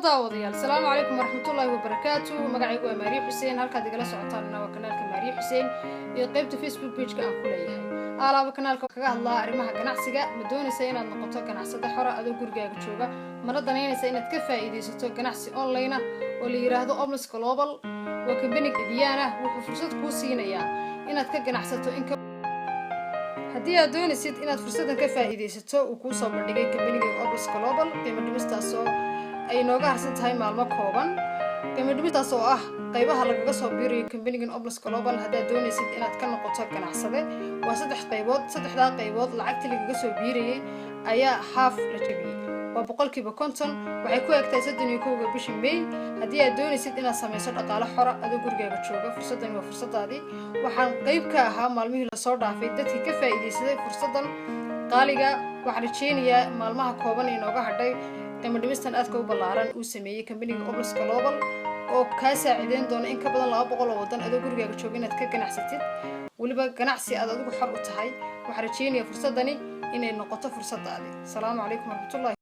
daawadayaal salaamu calaykum waraxmatullaahi wabarakaatu magacaygu waa Maariix Xuseen halkaad igala socotaan waa kanaalka Maariix Xuseen iyo qaybta Facebook page-ka aan ku leeyahay alaaba kanaalka kaga hadlaa arrimaha ganacsiga ma doonaysa inaad noqoto ganacsade xor ah adoo gurigaaga jooga mana danaynaysa inaad ka faa'iideysato ganacsi online ah oo la yiraahdo Omnis Global waa company Diyaana wuxuu fursad kuu siinayaa inaad ka ganacsato in haddii aad doonaysid inaad fursadan ka faa'iideysato uu kuu soo bandhigay company Omnis Global qiimo dhimistaas oo ay nooga harsan tahay maalmo kooban qiimo dhimistaas oo ah qaybaha lagaga soo biiriyo company Omnis Global haddaad doonaysid inaad ka noqoto ganacsade waa saddexda qaybood lacagta lagaga soo biiriyay ayaa half la jabiyay waa 50% waxay ku egtahay 31 bishii May haddii aad doonaysid inaad samayso dhaqaale xor ah adoo gurigaaga jooga fursadan waa fursadaadii waxaan qayb ka ahaa maalmihii la soo dhaafay dadkii ka faa'iideysaday fursadan qaaliga waxaan rajeynayaa maalmaha kooban ee nooga hadhay qiimo dhimistan aadka u ballaaran uu sameeyay company Omnis Global oo ka saacideyn doona in ka badan 200 wadan adoo gurigaaga jooga inaad ka ganacsatid waliba ganacsi aad adigu xor u tahay waxaan rajeynayaa fursadani inay noqoto fursadaadii salaamu calaykum warahmatullahi